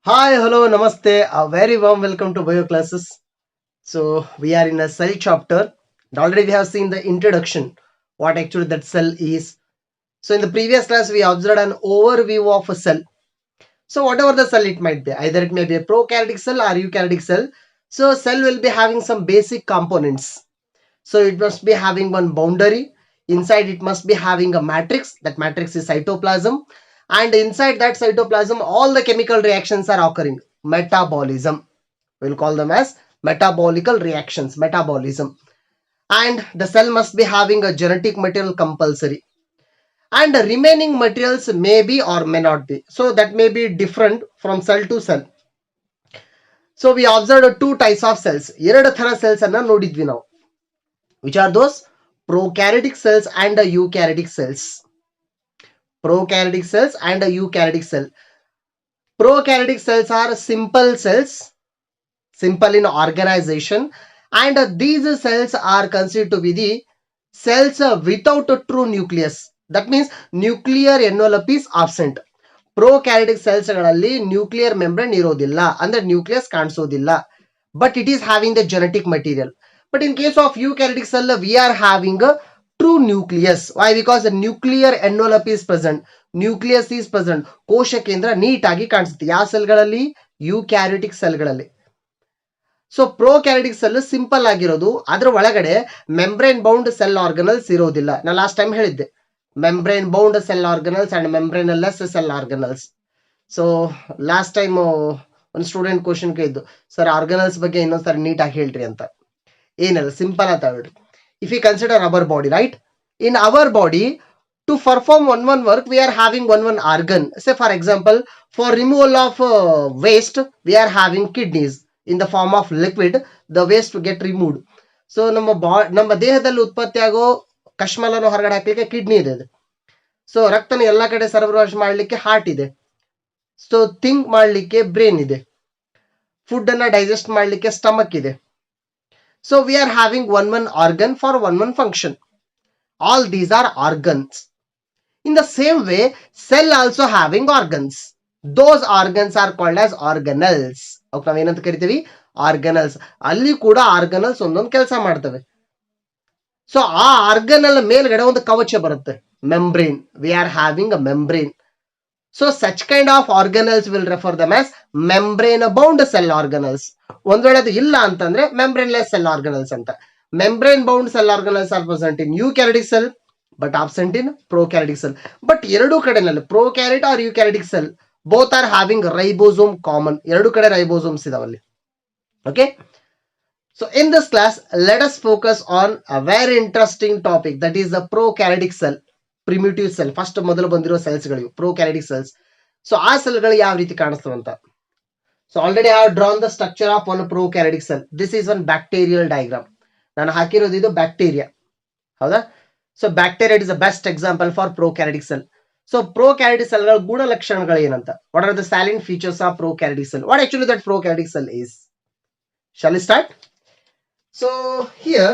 Hi, hello, namaste. A very warm welcome to bio classes. So we are in a cell chapter. And already we have seen the introduction, what actually that cell is. So in the previous class, we observed an overview of a cell. So whatever the cell it might be, either it may be a prokaryotic cell or eukaryotic cell. So cell will be having some basic components. So it must be having one boundary. Inside it must be having a matrix. That matrix is cytoplasm. And inside that cytoplasm, all the chemical reactions are occurring. Metabolism. We'll call them as metabolical reactions, metabolism. And the cell must be having a genetic material compulsory. And the remaining materials may be or may not be. So that may be different from cell to cell. So we observed two types of cells. ಎರಡು ಥರ cells ಅನ್ನ ನೋಡಿದ್ವಿ ನಾವು. Which are those? Prokaryotic cells and eukaryotic cells. Prokaryotic cells and eukaryotic cell. Prokaryotic cells are simple cells, simple in organization, and these cells are considered to be the cells without a true nucleus. That means nuclear envelope is absent. Prokaryotic cells ಗಳಲ್ಲಿ nuclear membrane ಇರೋದಿಲ್ಲ, ಅಂದ್ರೆ nucleus ಕಾಣಿಸೋದಿಲ್ಲ, but it is having the genetic material. But in case of eukaryotic cell, we are having a true nucleus. Why? Because the nuclear envelope is present. Nucleus is present. ಕೋಶ ಕೇಂದ್ರ ನೀಟಾಗಿ ಕಾಣಿಸುತ್ತೆ. ಯಾವ ಸೆಲ್ಗಳಲ್ಲಿ? Eukaryotic ಸೆಲ್ಗಳಲ್ಲಿ. So prokaryotic cell simple ಆಗಿರೋದು, ಅದ್ರ ಒಳಗಡೆ ಮೆಂಬ್ರೇನ್ ಬೌಂಡ್ ಸೆಲ್ ಆರ್ಗನಲ್ಸ್ ಇರೋದಿಲ್ಲ. ನಾನು ಲಾಸ್ಟ್ ಟೈಮ್ ಹೇಳಿದ್ದೆ, membrane bound cell organelles and membrane less cell organelles. So last time ಒಂದು ಸ್ಟೂಡೆಂಟ್ ಕ್ವಶನ್ ಕೇಳಿದ್ದು, ಸರ್ ಆರ್ಗನಲ್ಸ್ ಬಗ್ಗೆ ಇನ್ನೊಂದ್ಸರಿ ನೀಟಾಗಿ ಹೇಳ್ರಿ ಅಂತ. ಏನಲ್ಲ, ಸಿಂಪಲ್ ಅಂತ ಹೇಳ್ರಿ. If you consider our body, right? In our body, to perform one work, we are having one organ. Say for example, for removal of waste, we are having kidneys in the form of liquid. The waste to get removed. So ನಮ್ಮ ದೇಹದಲ್ಲಿ ಉತ್ಪತ್ತಿ ಆಗೋ ಕಶ್ಮಲನ್ನು ಹೊರಗಡೆ ಹಾಕ್ಲಿಕ್ಕೆ kidney ಇದೆ. So ರಕ್ತನ ಎಲ್ಲಾ ಕಡೆ ಸರಬರಾಜು ಮಾಡ್ಲಿಕ್ಕೆ ಹಾರ್ಟ್ ಇದೆ. ಸೊ ಥಿಂಕ್ ಮಾಡ್ಲಿಕ್ಕೆ ಬ್ರೈನ್ ಇದೆ. ಫುಡ್ ಅನ್ನ ಡೈಜೆಸ್ಟ್ ಮಾಡ್ಲಿಕ್ಕೆ ಸ್ಟಮಕ್ ಇದೆ. So we are having one organ for one function. All these are organs. In the same way, cell also having organs. Those organs are called as organelles. ಅವಕ್ಕೆ ನಾವೇನಂತ ಕರಿತೀವಿ? Organelles. ಅಲ್ಲಿ ಕೂಡ organelles ಒಂದೊಂದು ಕೆಲಸ ಮಾಡ್ತವೆ. ಸೊ ಆ ಆರ್ಗನಲ್ ಮೇಲ್ಗಡೆ ಒಂದು ಕವಚ ಬರುತ್ತೆ, membrane. We are having a membrane. So such kind of organelles will refer them as membrane bound cell organelles. ಒಂದ್ ವೇಳೆ ಅದು ಇಲ್ಲ ಅಂತಂದ್ರೆ ಮೆಂಬ್ರೇನ್ಲೆಸ್ ಸೆಲ್ ಆರ್ಗನಲ್ಸ್ ಅಂತ. Membrane bound cell organelles are present in eukaryotic cell, but absent in prokaryotic cell. But ಎರಡು ಕಡೆನಲ್ಲಿ prokaryote or eukaryotic cell, both are having ribosome common. ಎರಡು ಕಡೆ ribosomes ಇದಾವಲ್ಲಿ. Okay, so in this class, let us focus on a very interesting topic, that is the prokaryotic cell, primitive cell. First ಮೊದಲು ಬಂದಿರೋ cells ಗಳು prokaryotic cells. So ಆ ಸೆಲ್ಗಳು ಯಾವ ರೀತಿ ಕಾಣಿಸ್ತವಂತ. So already I have drawn the structure of one prokaryotic cell. This is one bacterial diagram. ನಾನು ಹಾಕಿರೋದು ಇದು ಬ್ಯಾಕ್ಟೀರಿಯಾ, ಹೌದಾ? So bacteria is the best example for prokaryotic cell. So prokaryotic cell ಗಳ ಗುಣಲಕ್ಷಣಗಳು ಏನಂತ? What are the salient features of prokaryotic cell? What actually that prokaryotic cell is? Shall we start? So here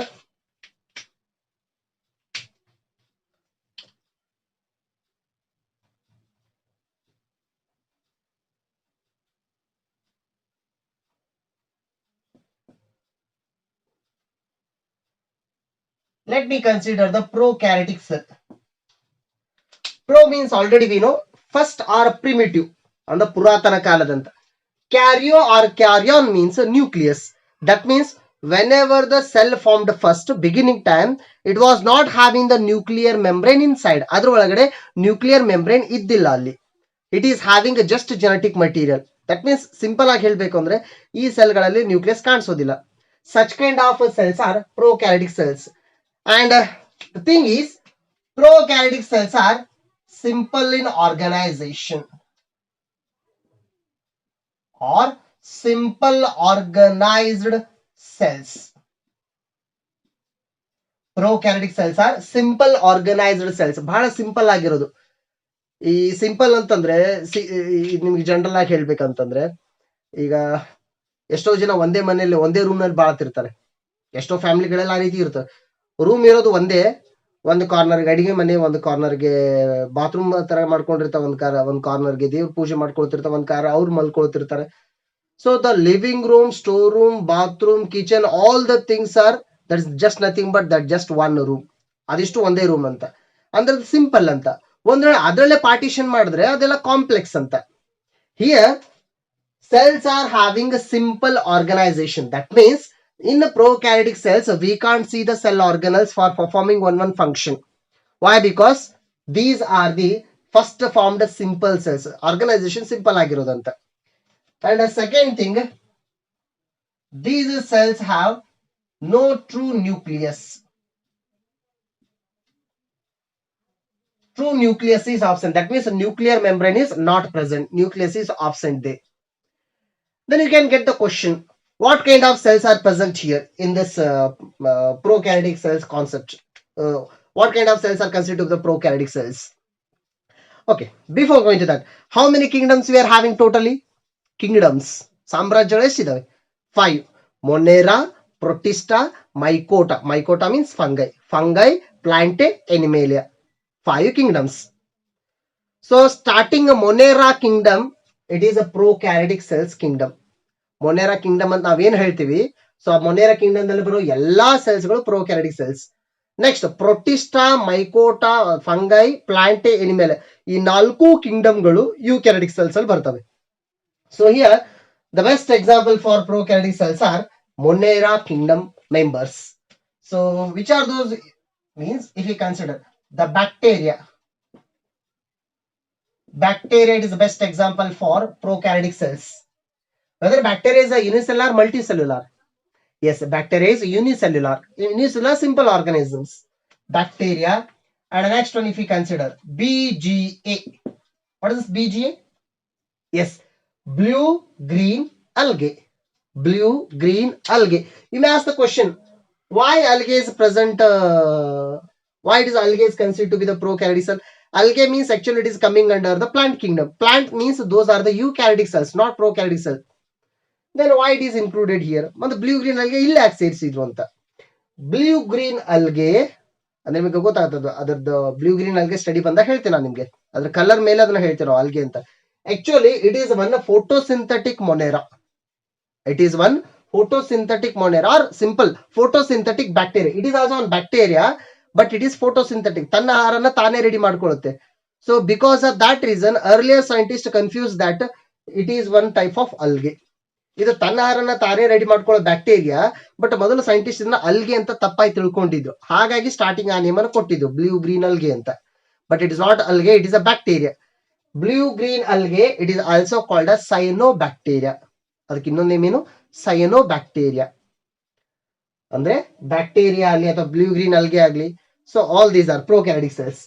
let me consider the prokaryotic cell. Pro means already we know, first or primitive, and the puratana kaladanta. Karyo or karyon means a nucleus. That means whenever the cell formed first, beginning time, it was not having the nuclear membrane inside. Adr ಒಳಗಡೆ nuclear membrane ಇದ್ದಿಲ್ಲ ಅಲ್ಲಿ. It is having a just genetic material. That means simple ಆಗಿ ಹೇಳಬೇಕು ಅಂದ್ರೆ ಈ ಸೆಲ್ಗಳಲ್ಲಿ nucleus ಕಾಣಿಸೋದಿಲ್ಲ. Such kind of cells are prokaryotic cells. And the thing is, prokaryotic cells are simple in organization or simple organized cells. Prokaryotic cells are simple organized cells. ಬಹಳ simple ಆಗಿರೋದು. ಈ simple ಅಂತಂದ್ರೆ ನಿಮ್ಗೆ ಜನರಲ್ ಆಗಿ ಹೇಳ್ಬೇಕಂತಂದ್ರೆ, ಈಗ ಎಷ್ಟೋ ಜನ ಒಂದೇ ಮನೆಯಲ್ಲಿ ಒಂದೇ ರೂಮ್ ನಲ್ಲಿ ಬಾಳ್ತಿರ್ತಾರೆ. ಎಷ್ಟೋ ಫ್ಯಾಮಿಲಿಗಳೆಲ್ಲ ಆ ರೀತಿ ಇರ್ತವೆ. ರೂಮ್ ಇರೋದು ಒಂದೇ, ಒಂದು ಕಾರ್ನರ್ಗೆ ಅಡಿಗೆ ಮನೆ, ಒಂದು ಕಾರ್ನರ್ಗೆ ಬಾತ್ರೂಮ್ ತರ ಮಾಡ್ಕೊಂಡಿರ್ತಾವ, ಒಂದ್ ಕಾರ್ನರ್ಗೆ ದೇವ್ರ ಪೂಜೆ ಮಾಡ್ಕೊಳ್ತಿರ್ತಾವ, ಒಂದ್ ಕಾರ ಅವ್ರು ಮಲ್ಕೊಳ್ತಿರ್ತಾರೆ. So the living room, store room, bathroom, kitchen, all the things are that is just nothing but that just one room. ಅದಿಷ್ಟು ಒಂದೇ ರೂಮ್ ಅಂತ ಅಂದ್ರೆ ಸಿಂಪಲ್ ಅಂತ. ಒಂದ್ ವೇಳೆ ಅದರಲ್ಲೇ ಪಾರ್ಟಿಷನ್ ಮಾಡಿದ್ರೆ ಅದೆಲ್ಲ ಕಾಂಪ್ಲೆಕ್ಸ್ ಅಂತ. Here cells are having a simple organization. That means in the prokaryotic cells, we can't see the cell organelles for performing one function. Why? Because these are the first formed simple cells. Organization simple ಆಗಿರೋದಂತ. And the second thing, these cells have no true nucleus. True nucleus is absent. That means the nuclear membrane is not present. Nucleus is absent there. Then you can get the question, what kind of cells are present here in this prokaryotic cells concept? What kind of cells are considered to be the prokaryotic cells? Okay, before going to that, how many kingdoms we are having totally? Kingdoms, ಸಾಮ್ರಾಜ್ಯಗಳು ಎಷ್ಟಿದಾವೆ? 5. Monera, Protista, Mycota. Mycota means fungi. Fungi, Plantae, Animalia. 5 kingdoms. So starting a Monera kingdom, it is a prokaryotic cells kingdom. ಮೊನೆರಾ Kingdom ಅಂತ ನಾವೇನ್ ಹೇಳ್ತೀವಿ, so ಆ ಮೊನೆರಾ Kingdom ದಲ್ಲಿ ಬರೋ ಎಲ್ಲಾ cells ಗಳು prokaryotic cells. Next protista, mycota, fungi, plantae, animalia, ಈ 4 kingdom ಗಳು ಯೂಕ್ಯಾರಿಟಿಕ್ ಸೆಲ್ಸ್ ಅಲ್ಲಿ ಬರ್ತವೆ. So here the best example for prokaryotic cells are monera kingdom members. So which are those means if you consider the bacteria. Bacteria is the best example for prokaryotic cells. Whether bacteria is a unicellular, multicellular? Yes, bacteria is unicellular. Unicellular simple organisms. Bacteria. And the next one, if we consider BGA. What is this BGA? Yes, blue green algae. Blue green algae. You may ask the question, why algae is present? Why it is algae is considered to be the prokaryotic cell? Algae means actually it is coming under the plant kingdom. Plant means those are the eukaryotic cells, not prokaryotic cells. Then why it is included here? ಮತ್ತೆ blue green algae ಇಲ್ಲಿ ಯಾಕೆ ಸೇರಿಸಿದ್ರು ಅಂತ. Blue green algae ಅಂದ್ರೆ ನಿಮಗೆ ಗೊತ್ತಾಗ್ತದ ಅದರದ್ದು blue green algae study ಬಂದಾಗ ಹೇಳ್ತೇನೆ ನಾನು ನಿಮ್ಗೆ. ಅದ್ರ ಕಲರ್ ಮೇಲೆ ಅದನ್ನ ಹೇಳ್ತೇನೆ ಅಲ್ಗೆ ಅಂತ. Actually it is one photosynthetic ಮೊನೆರಾ. It is one photosynthetic monera or simple photosynthetic bacteria. It is also one bacteria, but it is photosynthetic. ತನ್ನ ಆಹಾರನ ತಾನೇ ready ಮಾಡ್ಕೊಳ್ಳುತ್ತೆ. So because of that reason, earlier scientists confused that it is one type of algae. ಇದು ತನ್ನ ಆಹಾರನ ತಾನೇ ready ಮಾಡ್ಕೊಳ್ಳೋ bacteria, but ಮೊದಲು scientist ಇದನ್ನ ಅಲ್ಗೆ ಅಂತ ತಪ್ಪಾಗಿ ತಿಳ್ಕೊಂಡಿದ್ದು. ಹಾಗಾಗಿ ಸ್ಟಾರ್ಟಿಂಗ್ ಆ ನೇಮನ್ನು ಕೊಟ್ಟಿದ್ದು ಬ್ಲೂ ಗ್ರೀನ್ ಅಲ್ಗೆ ಅಂತ. But it is not algae, it is a bacteria. Blue green algae it is also called a cyanobacteria. ಅದಕ್ಕೆ ಇನ್ನೊಂದು ನೇಮ್ ಏನು? ಸೈನೋಬ್ಯಾಕ್ಟೀರಿಯಾ. ಅಂದ್ರೆ ಬ್ಯಾಕ್ಟೀರಿಯಾ ಆಗಲಿ ಅಥವಾ ಬ್ಲೂ ಗ್ರೀನ್ ಅಲ್ಗೆ ಆಗಲಿ. So all these are prokaryotic cells.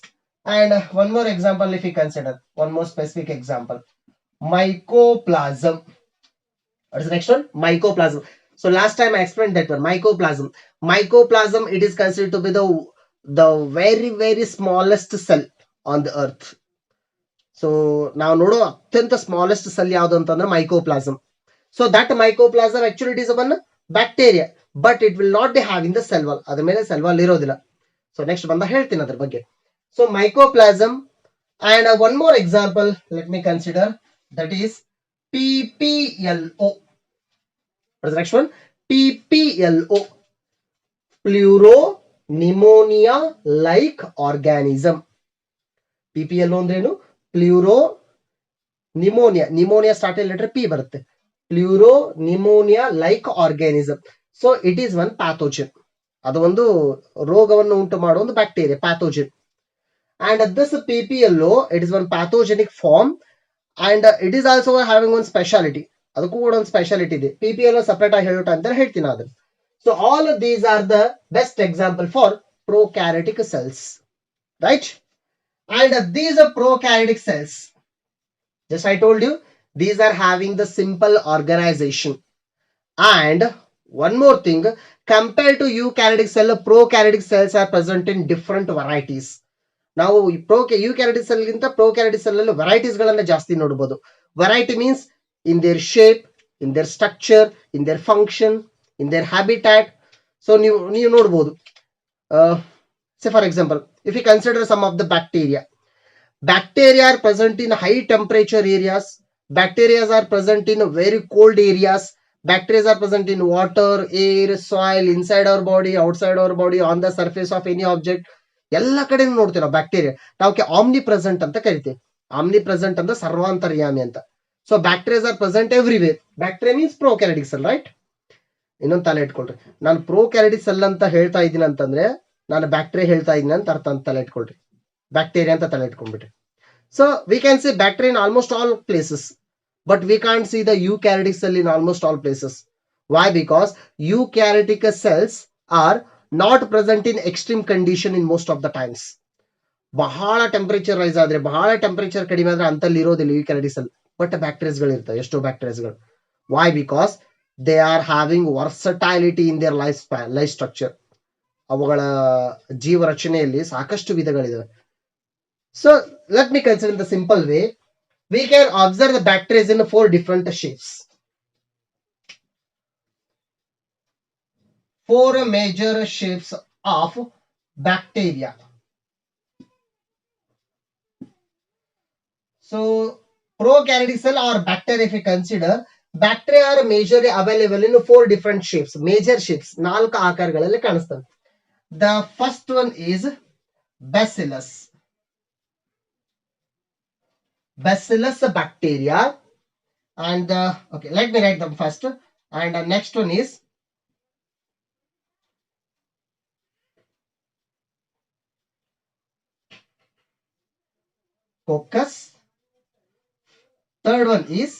And one more example if we consider, one more specific example, mycoplasm. What is the next one? Mycoplasm. So last time I explained that one, mycoplasm. Mycoplasm, it is considered to be the very very smallest cell on the earth. So ನಾವು ನೋಡೋ ಅತ್ಯಂತ smallest cell ಯಾವುದು ಅಂತಂದ್ರೆ mycoplasma. So that mycoplasma actually it is one bacteria, but it will not be having the cell wall. ಅದ್ರ ಮೇಲೆ cell wall ಇರೋದಿಲ್ಲ. So next ಬಂದ ಹೇಳ್ತೀನಿ ಅದ್ರ ಬಗ್ಗೆ. So mycoplasma. And one more example let me consider, that is PPLO. What is the next one? PPLO. Pleuropneumonia like organism. PPLO ಅಂದ್ರೇನು? Pleuro pneumonia. Pneumonia start letter P ಬರುತ್ತೆ. Pleuropneumonia like organism. So it is one pathogen. ಅದು ಒಂದು ರೋಗವನ್ನು ಉಂಟು ಮಾಡುವ ಒಂದು bacteria, pathogen. And this PPLO, it is one pathogenic form and it is also having one speciality. ಅದಕ್ಕೂ ಕೂಡ ಒಂದು ಸ್ಪೆಷಾಲಿಟಿ ಇದೆ. PPLO ಸಪರೇಟ್ ಆಗಿ ಹೇಳೋಟ ಅಂತ ಹೇಳ್ತೀನಿ ಅದನ್ನು. So all of these are the best example for prokaryotic cells, right? And these are prokaryotic cells. Just I told you, these are having the simple organization. And one more thing, compared to eukaryotic cell, prokaryotic cells are present in different varieties. ನಾವು eukaryotic cell ಗಿಂತ prokaryotic cell ಅಲ್ಲಿ varieties ಗಳನ್ನ ಜಾಸ್ತಿ ನೋಡಬಹುದು. Variety means in their shape, in their structure, in their function, in their habitat. So ನೀವು ನೋಡಬಹುದು Say for example, if you consider some of the bacteria are present in high temperature areas, bacteria are present in very cold areas, bacteria are present in water, air, soil, inside our body, outside our body, on the surface of any object. ಎಲ್ಲ ಕಡೆ ನೋಡ್ತೀವಿ ನಾವು bacteria. ನಾವು Omni present ಅಂತ ಕರಿತೀವಿ. Omni present ಅಂತ ಸರ್ವಾಂತರ್ಯಾಮಿ ಅಂತ. So bacterias are present everywhere. Bacteria means prokaryotic cell, right? ಇನ್ನೊಂದು ತಲೆ ಇಟ್ಕೊಳ್ರಿ. ನಾನು ಪ್ರೋಕ್ಯಾರಿಟಿಕ್ ಸೆಲ್ ಅಂತ ಹೇಳ್ತಾ ಇದ್ದೀನಿ ಅಂತಂದ್ರೆ ನಾನು ಬ್ಯಾಕ್ಟೀರಿಯಾ ಹೇಳ್ತಾ ಇದ್ದೀನಿ ಅಂತ ಅರ್ಥ ಅಂತ ತಲೆ ಇಟ್ಕೊಳ್ರಿ. ಬ್ಯಾಕ್ಟೀರಿಯಾ ಅಂತ ತಲೆ ಇಟ್ಕೊಂಡ್ಬಿಟ್ರಿ. So we can say bacteria in almost all places, but we can't see the eukaryotic cell in almost all places. Why? Because eukaryotic cells are not present in extreme condition in most of the times. ಬಹಳ temperature rice ಆದ್ರೆ, ಬಹಳ temperature ಕಡಿಮೆ ಆದ್ರೆ ಅಂತಲ್ಲಿ ಇರೋದಿಲ್ಲ ಯೂಕ್ಯಾರಿಯೋಟಿಕ್ cell. But ಬ್ಯಾಕ್ಟೀರಿಯಾಸ್ಗಳು ಇರ್ತವೆ, ಎಷ್ಟೋ ಬ್ಯಾಕ್ಟೀರಿಯಾಸ್ಗಳು. Why? Because they are having versatility in their life structure. ಅವುಗಳ ಜೀವ ರಚನೆಯಲ್ಲಿ ಸಾಕಷ್ಟು ವಿಧಗಳಿದಾವೆ. So let me consider in the simple way. We can observe the bacteria in 4 different shapes. 4 major shapes of bacteria. So prokaryotic cell or bacteria, if you consider, bacteria are majorly available in 4 different shapes. Major shapes 4 ಆಕಾರಗಳಲ್ಲಿ ಕಾಣಿಸ್ತವೆ. The first one is bacillus. Bacillus bacteria, and okay, let me write them first. And the next one is coccus. Third one is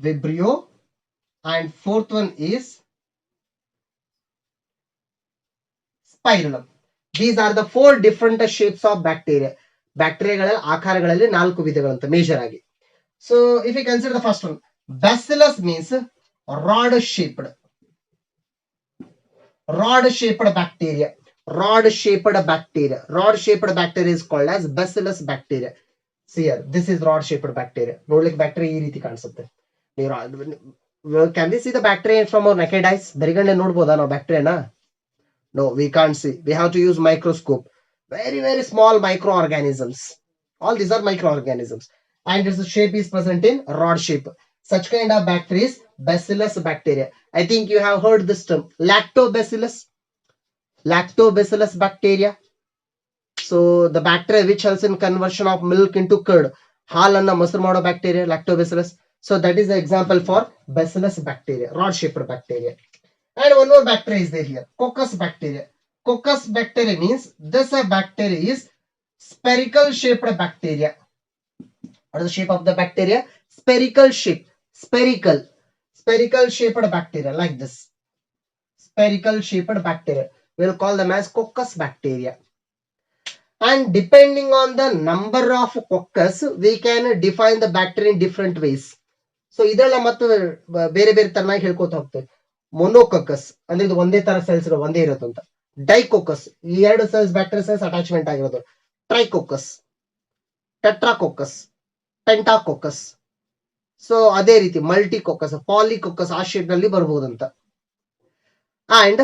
vibrio, and fourth one is spirillum. These are the 4 different shapes of bacteria. ಬ್ಯಾಕ್ಟೀರಿಯಾಗಳಲ್ಲಿ ಆಕಾರಗಳಲ್ಲಿ 4 ವಿಧಗಳಂತ major ಆಗಿ. So if you consider the first one, bacillus means rod shaped bacteria. Rod shaped bacteria is called as bacillus bacteria. See here, this is rod shaped bacteria. ನೋಡ್ಲಿಕ್ಕೆ bacteria ಈ ರೀತಿ ಕಾಣಿಸುತ್ತೆ. Can we see the bacteria from our naked eyes? ಬರಿಗಣ್ಣೆ ನೋಡ್ಬೋದಾ ನಾವು ಬ್ಯಾಕ್ಟೀರಿಯಾನ? No, we can't see. We have to use microscope. Very, very small microorganisms. All these are microorganisms. And its shape is present in rod shape. Such kind of bacteria is bacillus bacteria. I think you have heard this term. Lactobacillus bacteria. So the bacteria which helps in conversion of milk into curd. ಹಾಲನ್ನ ಮೊಸರು ಮಾಡೋ bacteria, lactobacillus. So that is the example for bacillus bacteria, rod shaped bacteria. And one more bacteria is there here, coccus bacteria. Coccus bacteria means this bacteria is spherical shaped bacteria. What is the shape of the bacteria? Spherical shape. Spherical shaped bacteria, like this. Spherical shaped bacteria. We'll call them as coccus bacteria. And depending on the number of coccus, we can define the bacteria in different ways. So ಇದೆಲ್ಲ ಮತ್ತೆ ಬೇರೆ ಬೇರೆ ತರನಾಗಿ ಹೇಳ್ಕೊತ ಹೋಗ್ತೇವೆ. ಮೊನೋಕೋಕಸ್ ಅಂದ್ರೆ ಇದು ಒಂದೇ ತರ ಸೆಲ್ಸ್ ಒಂದೇ ಇರುತ್ತಂತ. ಡೈಕೋಕಸ್ ಈ 2 ಸೆಲ್ಸ್ ಬ್ಯಾಕ್ಟೀರಿಯಾ ಸೆಲ್ಸ್ ಅಟ್ಯಾಚ್ಮೆಂಟ್ ಆಗಿರೋದು. ಟ್ರೈಕೋಕಸ್, ಟೆಟ್ರಾಕೋಕಸ್, ಪೆಂಟಾಕೋಕಸ್. ಸೊ ಅದೇ ರೀತಿ ಮಲ್ಟಿಕೋಕಸ್, ಪಾಲಿಕೋಕಸ್ ಆ ಶೇಪ್ ನಲ್ಲಿ ಬರಬಹುದಂತ. And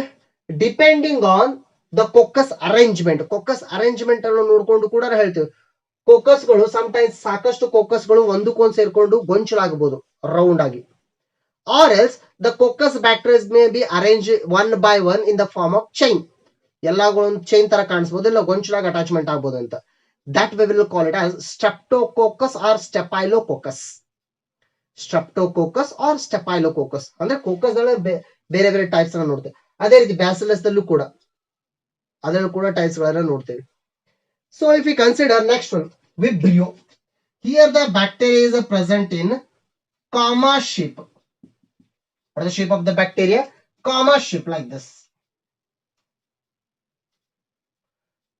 depending on the coccus arrangement ಅನ್ನು ನೋಡ್ಕೊಂಡು ಕೂಡ ಹೇಳ್ತೀವಿ. ಕೋಕಸ್ಗಳು ಸಮ್ಟೈಮ್ಸ್ ಸಾಕಷ್ಟು ಕೋಕಸ್ಗಳು ಒಂದಕ್ಕೊಂದು ಸೇರ್ಕೊಂಡು ಗೊಂಚಲಾಗಬಹುದು ರೌಂಡ್ ಆಗಿ. Or else the coccus bacteria may be arranged one by one in the form of chain. ಎಲ್ಲಗಳು ಚೈನ್ ತರ ಕಾಣಿಸಬಹುದು, ಇಲ್ಲ ಗೊಂಚಲಾಗಿ ಅಟ್ಯಾಚ್ಮೆಂಟ್ ಆಗಬಹುದು ಅಂತ. That we will call it as streptococcus or staphylococcus. ಅಂದ್ರೆ ಕೋಕಸ್ ಬೇರೆ ಬೇರೆ ಟೈಪ್ಸ್ ಅನ್ನ ನೋಡ್ತೇವೆ. ಅದೇ ರೀತಿ ಬ್ಯಾಸಿಲಸ್ ದಲ್ಲೂ ಕೂಡ ಅದರಲ್ಲೂ ಕೂಡ ಟೈಪ್ಸ್ ಗಳನ್ನ ನೋಡ್ತೇವೆ. So if we consider next one, vibrio. Here the bacteria is present in comma shape. What is the shape of the bacteria? Comma shape, like this.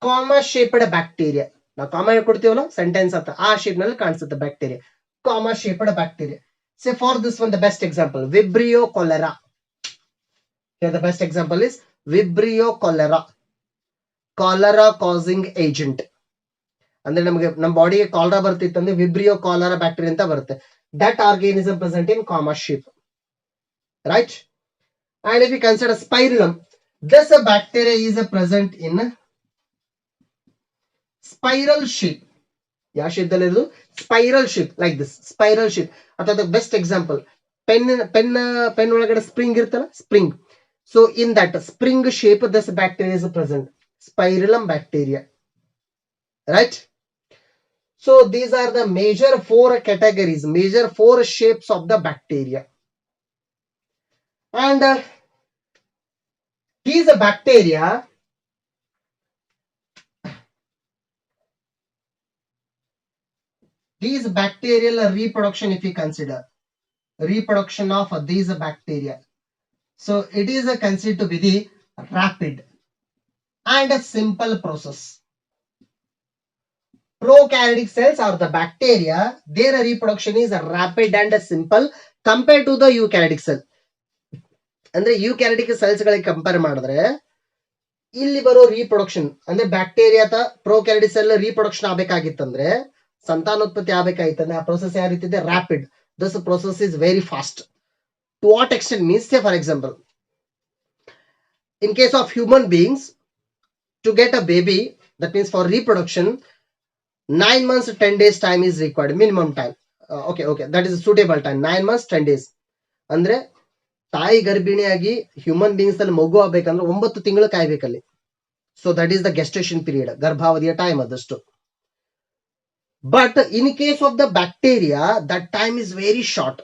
Comma shaped bacteria. Now comma ಕೊಡ್ತೀವಲ್ಲ sentence ಅಂತ ಆ shape ನಲ್ಲಿ ಕಾಣಿಸುತ್ತೆ bacteria. Comma shaped bacteria. Say for this one the best example, Vibrio cholera. Here the best example is Vibrio cholera. Cholera causing agent. ಅಂದ್ರೆ ನಮಗೆ ನಮ್ಮ ಬಾಡಿಗೆ cholera ಬರ್ತಿತ್ತಂದ್ರೆ vibrio cholera bacteria ಅಂತ ಬರುತ್ತೆ. That organism present in comma shape. Right? And if we consider spirillum, This bacteria is present in spiral shape. ಯಾವ ಶೇಪ್ದಲ್ಲಿ ಇರೋದು? Spiral shape, like this spiral shape. ಅಥವಾ ಬೆಸ್ಟ್ ಎಕ್ಸಾಂಪಲ್, ಪೆನ್ ಒಳಗಡೆ spring ಇರ್ತಲ್ಲ, spring. So in that spring shape this bacteria is present, spirillum bacteria, right? So these are the major 4 categories, major 4 shapes of the bacteria. And these bacteria these bacterial reproduction, if we consider reproduction of these bacteria, so it is considered to be the rapid and a simple process. Prokaryotic cells or the bacteria, their reproduction is rapid and simple compared to the eukaryotic cell. ಅಂದ್ರೆ ಯೂಕ್ಯಾರಿಟಿಕ್ cells ಗಳಿಗೆ compare ಮಾಡಿದ್ರೆ ಇಲ್ಲಿ ಬರೋ reproduction ಅಂದ್ರೆ bacteria prokaryotic cell reproduction ಆಗ್ಬೇಕಾಗಿತ್ತಂದ್ರೆ, ಸಂತಾನೋತ್ಪತ್ತಿ ಆಗ್ಬೇಕಾಗಿತ್ತಂದ್ರೆ, ಆ ಪ್ರೊಸೆಸ್ ಯಾವ ರೀತಿ ಇದೆ? Rapid. This process is very fast. To what extent means, say for example, in case of human beings, to get a baby, that means for reproduction 9 months 10 days time is required, minimum time. Okay, that is a suitable time, 9 months 10 days. ಅಂದ್ರೆ ತಾಯಿ ಗರ್ಭಿಣಿಯಾಗಿ human beings ಅಲ್ಲಿ ಮಗು ಆಗ್ಬೇಕಂದ್ರೆ 9 ತಿಂಗಳು ಕಾಯ್ಬೇಕಲ್ಲಿ. So that is the gestation period, ಗರ್ಭಾವಧಿಯ time ಅದಷ್ಟು. But in case of the bacteria, that time is very short.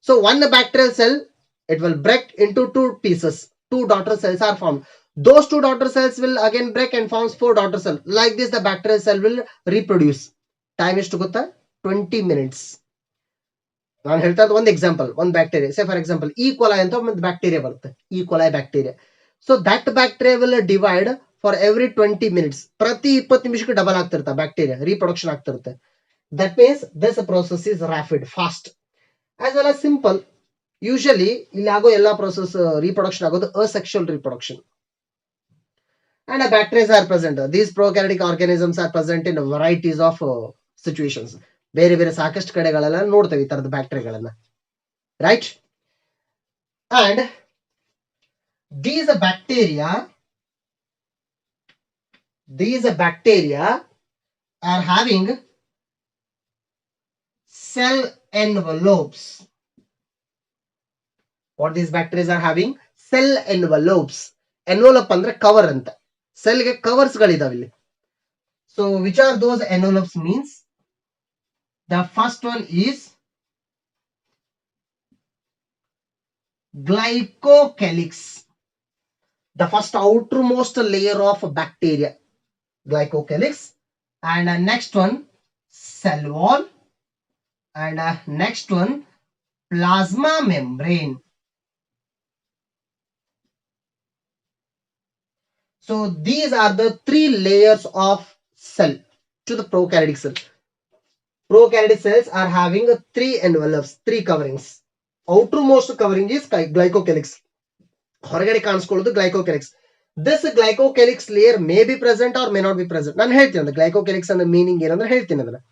So one bacterial cell, it will break into 2 pieces. 2 daughter cells are formed. Those 2 daughter cells will again break and forms 4 daughter cells. Like this, the bacterial cell will reproduce. Time ಎಷ್ಟು ಗೊತ್ತಾ? 20 minutes. ನಾನು ಹೇಳ್ತಾ ಇರೋದು ಒಂದು example, ಒಂದು bacteria. Say for example, E. coli ಅಂತ ಒಂದು bacteria ಬರುತ್ತೆ, E. coli bacteria. So that bacteria will divide for every 20 minutes. ಪ್ರತಿ 20 ನಿಮಿಷಕ್ಕೆ ಡಬಲ್ ಆಗ್ತಿರುತ್ತೆ ಬ್ಯಾಕ್ಟೀರಿಯಾ, ರೀಪ್ರೊಡಕ್ಷನ್ ಆಗ್ತಿರುತ್ತೆ. That means this process is rapid, fast as well as simple. Usually ಇಲ್ಲಿ ಆಗೋ ಎಲ್ಲಾ ಪ್ರೊಸೆಸ್ ರೀಪ್ರೊಡಕ್ಷನ್ ಆಗೋದು asexual reproduction. And bacteria are present. These prokaryotic organisms are present in varieties of situations. ಬೇರೆ ಬೇರೆ ಸಾಕಷ್ಟು ಕಡೆಗಳೆಲ್ಲ ನೋಡ್ತೇವೆ ಈ ತರದ ಬ್ಯಾಕ್ಟೀರಿಯಾಗಳನ್ನ, right? And these bacteria are having cell envelopes. What these bacteria are having? Cell envelopes. Envelope ಅಂದ್ರೆ cover ಅಂತ. ಸೆಲ್ಗೆ ಕವರ್ಸ್ ಗಳಿದಾವೆ ಇಲ್ಲಿ. So which are those envelopes means, the first one is glycocalyx, the first outermost layer of bacteria, glycocalyx. And next one cell wall, and next one plasma membrane. So these are the 3 layers of cell to the prokaryotic cell. Prokaryotic cells are having 3 envelopes, 3 coverings. Outermost covering is glycocalyx. ಹೊರಗಡೆ ಕಾಣಿಸ್ಕೊಳ್ಳೋದು glycocalyx. This glycocalyx layer may be present or may not be present. ನಾನು ಹೇಳ್ತೀನಿ ಅಂದ್ರೆ glycocalyx ಅಂದ್ರೆ meaning ಏನಂದ್ರೆ ಹೇಳ್ತೀನಿ ಅದನ್ನ.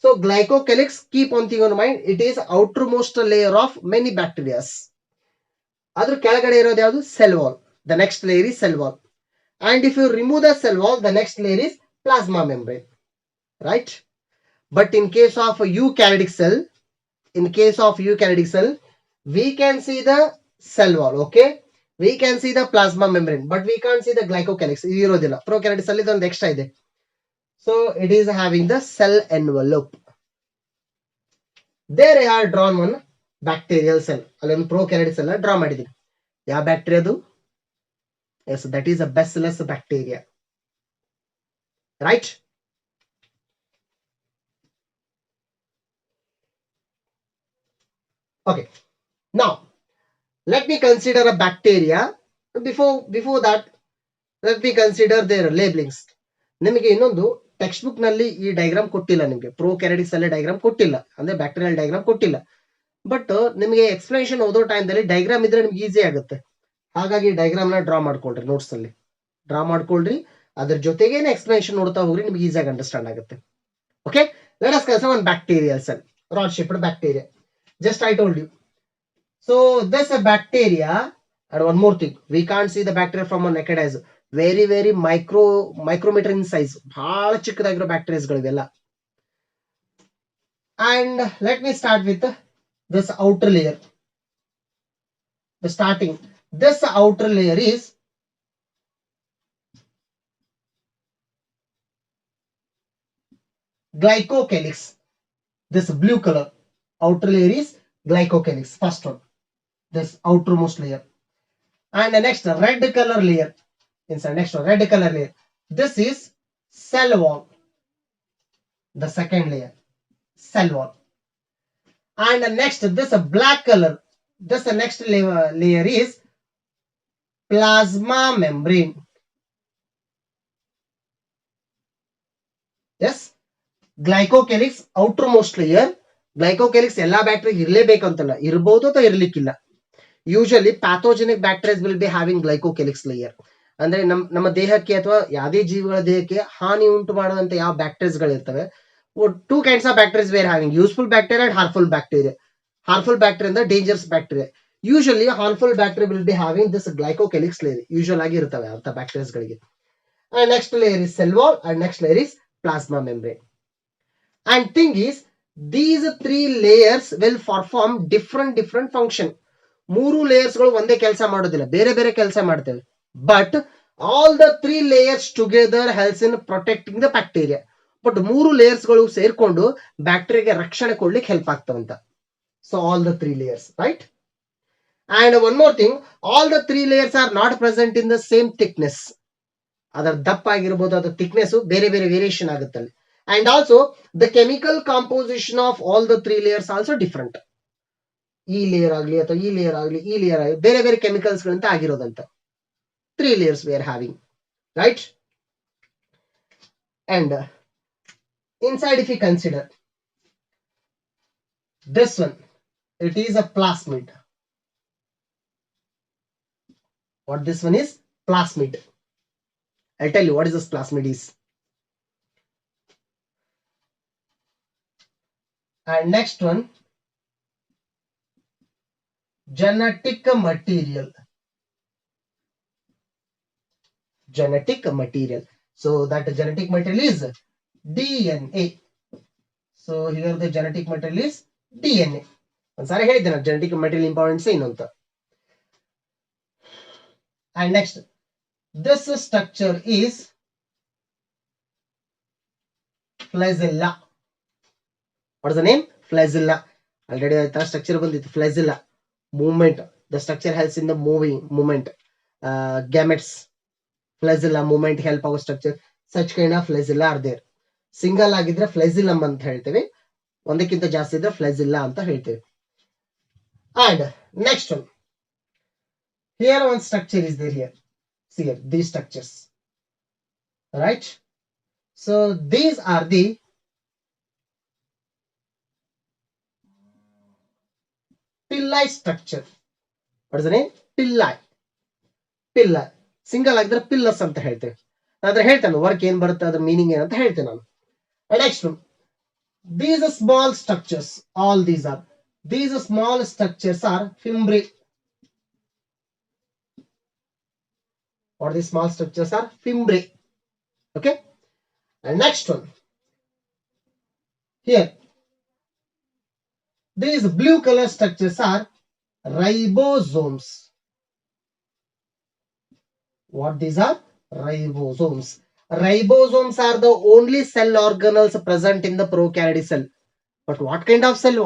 So glycocalyx, keep one thing on mind, it is outermost layer of many bacteria. ಅದ್ರ ಕೆಳಗಡೆ ಇರೋದು ಯಾವುದು? Cell wall. The next layer is cell wall. And if you remove the cell wall, the next layer is plasma membrane, right? But in case of eukaryotic cell, we can see the cell wall, okay? We can see the plasma membrane, but we can't see the glycocalyx. ಇರೋದಿಲ್ಲ. Prokaryotic cell ಇದೊಂದು extra ಇದೆ. So it is having the cell envelope. There I have drawn one bacterial cell. ಅಲ್ಲಿ ಒಂದು prokaryotic cell draw ಮಾಡಿದ್ದೀನಿ. ಯಾವ bacteria ಅದು? Yes, that is a bacillus bacteria, right? Okay, now let me consider a bacteria. Before that, let me consider their labelings. ನಿಮಗೆ ಇನ್ನೊಂದು text book ನಲ್ಲಿ ಈ diagram ಕೊಟ್ಟಿಲ್ಲ, ನಿಮಗೆ ಪ್ರೋಕ್ಯಾರಿಯೋಟಿಕ್ ಸೆಲ್ ಡಯಾಗ್ರಾಮ್ ಕೊಟ್ಟಿಲ್ಲ, ಅಂದ್ರೆ ಬ್ಯಾಕ್ಟೀರಿಯಲ್ ಡಯಾಗ್ರಾಮ್ ಕೊಟ್ಟಿಲ್ಲ. ಬಟ್ ನಿಮಗೆ ಎಕ್ಸ್ಪ್ಲನೇಷನ್ ಓದೋ ಟೈಮ್ದಲ್ಲಿ ಡಯಾಗ್ರಾಮ್ ಇದ್ರೆ ನಿಮ್ಗೆ ಈಸಿ ಆಗುತ್ತೆ. ಹಾಗಾಗಿ ಡಯಾಗ್ರಾಮ್ ನ ಡ್ರಾ ಮಾಡ್ಕೊಳ್ರಿ, ನೋಟ್ಸ್ ಅಲ್ಲಿ ಡ್ರಾ ಮಾಡ್ಕೊಳ್ರಿ. ಅದ್ರ ಜೊತೆಗೇನೆ ಎಕ್ಸ್ಪ್ಲನೇಷನ್ ನೋಡ್ತಾ ಹೋಗ್ರಿ, ನಿಮ್ಗೆ ಈಸಿಯಾಗಿ ಅಂಡರ್ಸ್ಟ್ಯಾಂಡ್ ಆಗುತ್ತೆ. Okay, let us consider one bacterial cell, rod shaped bacteria. Just I told you. So this bacteria And one more thing, we can't see the bacteria from our naked eyes. Very micrometer in size, ಬಹಳ ಚಿಕ್ಕದಾಗಿರೋ ಬ್ಯಾಕ್ಟೀರಿಯಾಸ್ಗಳಿವೆಲ್ಲ. And let me start with this outer layer. The starting, this outer layer is glycocalyx. This blue color outer layer is glycocalyx, first one, this outermost layer. And the next red color layer inside, next one red color layer, this is cell wall, the second layer, cell wall. And the next, this black color, this next layer is plasma membrane. Yes, glycocalyx outermost layer. Glycocalyx ಎಲ್ಲಾ bacteria ಇರಲೇಬೇಕಂತಲ್ಲ, ಇರಬಹುದು ಅಥವಾ ಇರಲಿಕ್ಕಿಲ್ಲ. Usually pathogenic bacterias will be having glycocalyx layer. ಅಂದ್ರೆ ನಮ್ಮ ದೇಹಕ್ಕೆ ಅಥವಾ ಯಾವುದೇ ಜೀವಿಗಳ ದೇಹಕ್ಕೆ ಹಾನಿ ಉಂಟು ಮಾಡುವಂತ ಯಾವ ಬ್ಯಾಕ್ಟೀರಿಯಾಸ್ಗಳು ಇರ್ತವೆ, two kinds of bacteria we are having, useful bacteria and harmful bacteria. Harmful bacteria and the dangerous bacteria. Usually harmful bacteria will be having this glycocalyx layer, usual ಆಗಿ ಇರ್ತವೆ ಅಂತ ಬ್ಯಾಕ್ಟೀರಿಯಾಸ್ ಗಳಿಗೆ. And next layer is cell wall and next layer is plasma membrane. And thing is, these three layers will perform different function. ಮೂರು layers ಗಳು ಒಂದೇ ಕೆಲಸ ಮಾಡೋದಿಲ್ಲ, ಬೇರೆ ಬೇರೆ ಕೆಲಸ ಮಾಡ್ತೇವೆ. But all the three layers together helps in protecting the bacteria. But ಮೂರು ಲೇಯರ್ಸ್ ಗಳು ಸೇರ್ಕೊಂಡು ಬ್ಯಾಕ್ಟೀರಿಯಾಗೆ ರಕ್ಷಣೆ ಕೊಡ್ಲಿಕ್ಕೆ ಹೆಲ್ಪ್ ಆಗ್ತಾವಂತ. So all the three layers, right? And one more thing, all the three layers are not present in the same thickness. ಅದರ ದಪ್ಪ ಆಗಿರ್ಬೋದು, ಅದರ ಥಿಕ್ನೆಸ್ ಬೇರೆ ಬೇರೆ ವೇರಿಯೇಷನ್ ಆಗುತ್ತಲ್ಲಿ. And also the chemical composition of all the three layers also different. ಈ layer ಆಗಲಿ ಅಥವಾ ಈ ಲೇಯರ್ ಆಗಲಿ, ಈ ಲೇಯರ್ ಆಗಲಿ, ಬೇರೆ ಬೇರೆ ಕೆಮಿಕಲ್ಸ್ ಗಳಂತ ಆಗಿರೋದಂತ. Three layers we are having, right? And inside, if you consider this one, it is a plasmid. What this one is? Plasmid. I'll tell you what is this plasmid is. And next one, genetic material. Genetic material. So that genetic material is DNA. So here the genetic material is DNA. ಒಂದ್ಸಾರಿ ಹೇಳಿದ್ದೆ ನಾನು genetic material importance ಏನು ಅಂತ. And next, this structure is flagella. What is the name? Flagella. Already ಆಯ್ತಾ structure ಬಂದಿತ್ತು, flagella. Movement. The structure helps in the movement. Gametes. Flagella movement help ಆಗೋ structure. Such kind of flagella are there. Single ಆಗಿದ್ರೆ ಫ್ಲೈಸಿಲಮ್ ಅಂತ ಹೇಳ್ತೇವೆ, ಒಂದಕ್ಕಿಂತ ಜಾಸ್ತಿ ಇದ್ರೆ ಫ್ಲೈಸಿಲ್ಲಾ ಅಂತ ಹೇಳ್ತೇವೆ. And next one, here one structure is there here. See here, these structures, right? So these are the pili structure. What is the name? Pili. Pili. Single ಆಗಿದ್ರೆ pillars ಅಂತ ಹೇಳ್ತೇವೆ. ಅದ್ರ ಹೇಳ್ತೇನೆ ವರ್ಕ್ ಏನ್ ಬರುತ್ತೆ, ಅದ್ರ ಮೀನಿಂಗ್ ಏನಂತ ಹೇಳ್ತೇನೆ ನಾನು. And next one, these small structures, all these small structures are fimbriae. What these small structures are? Fimbriae. Okay. And next one, here, these blue color structures are ribosomes. What these are? Ribosomes. Ribosomes are the only cell organelles present in the prokaryotic cell. But what kind of cell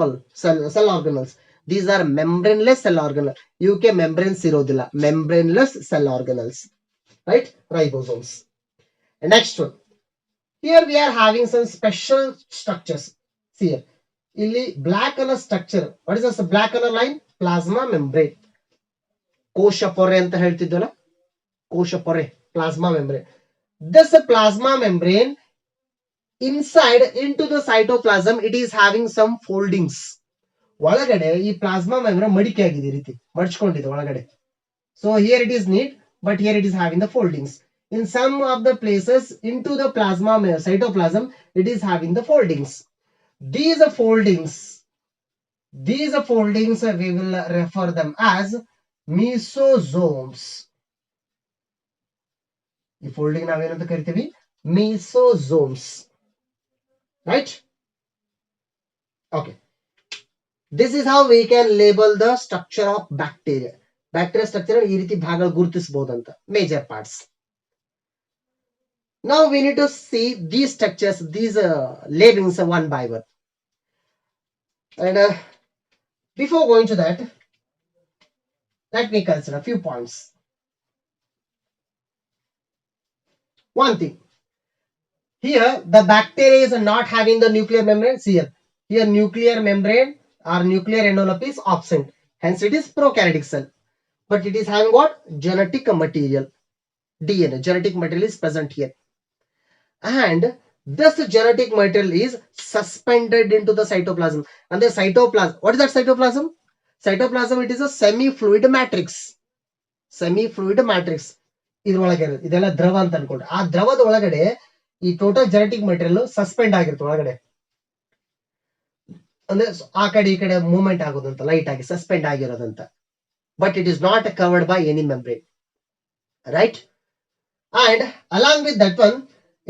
organelles? These are membraneless cell organelles. UK membranes irodilla. Membraneless cell organelles. Right? Ribosomes. And next one. Here we are having some special structures. See here. Illi black color structure. What is this black color line? Plasma membrane. Kosha pore anta ಹೇಳ್ತಿದ್ವಲ್ಲ. Kosha pore. Plasma membrane. This plasma membrane, inside into the cytoplasm, it is having some foldings. ಒಳಗಡೆ ಈ plasma membrane ಮಡಿಕೆ ಆಗಿದೆ, ಈ ರೀತಿ ಮಡಚ್ಕೊಂಡಿದೆ ಒಳಗಡೆ. So here it is neat, but here it is having the foldings. In some of the places into the plasma cytoplasm, it is having the foldings. These foldings we will refer them as ಮಿಸೋಸೋಮ್ಸ್. ಈ folding ನಾವೇನಂತ ಕರಿತೀವಿ? Mesosomes. Right? Okay. This is how we can label the structure of bacteria. Bacteria structure ಈ ರೀತಿ ಭಾಗಗಳು ಗುರುತಿಸಬಹುದಂತ, major parts. Now we need to see these structures, these labelings one by one. And before going to that, let me consider a few points. One thing, here the bacteria is not having the nuclear membrane. Here nuclear membrane or nuclear envelope is absent. Hence it is prokaryotic cell. But it is having what? Genetic material. DNA, genetic material is present here. And this genetic material is suspended into the cytoplasm. And the cytoplasm, what is that cytoplasm? Cytoplasm, it is a semi-fluid matrix. Semi-fluid matrix. ಇದ್ರೊಳಗೆ ಇದೆಲ್ಲ ದ್ರವ ಅಂತ ಅನ್ಕೊಂಡ್ರೆ, ಆ ದ್ರವದ ಒಳಗಡೆ ಈ total genetic material suspend ಆಗಿರುತ್ತೆ ಒಳಗಡೆ. ಅಂದ್ರೆ ಆ ಕಡೆ ಈ ಕಡೆ ಮೂವ್ಮೆಂಟ್ ಆಗೋದಂತ, ಲೈಟ್ ಆಗಿ ಸಸ್ಪೆಂಡ್ ಆಗಿರೋದಂತ. But it is not covered by any membrane. Right? And along with that one,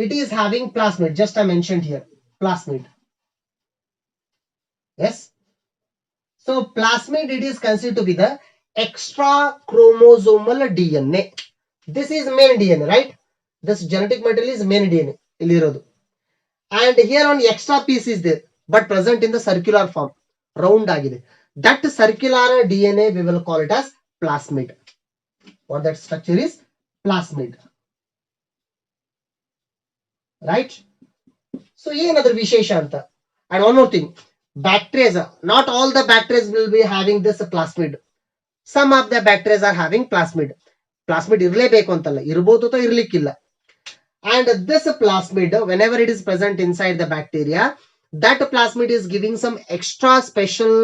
it is having plasmid. Just I mentioned here, plasmid. Yes. So plasmid, it is considered to be the extra chromosomal DNA. This is main DNA, right? This genetic material is main DNA. And here on extra piece is there, but present in the circular form, round agide. That circular DNA we will call it as plasmid. What that structure is? Plasmid. Right? So another vishesha anta. And one more thing, bacteria, not all the bacteria will be having this plasmid. Some of the bacteria are having plasmid. Plasmid irlebeku antalla, irbodu ಅಥವಾ ಇರ್ಲಿಕ್ಕಿಲ್ಲ. And this plasmid, whenever it is present inside the bacteria, that plasmid is giving some extra special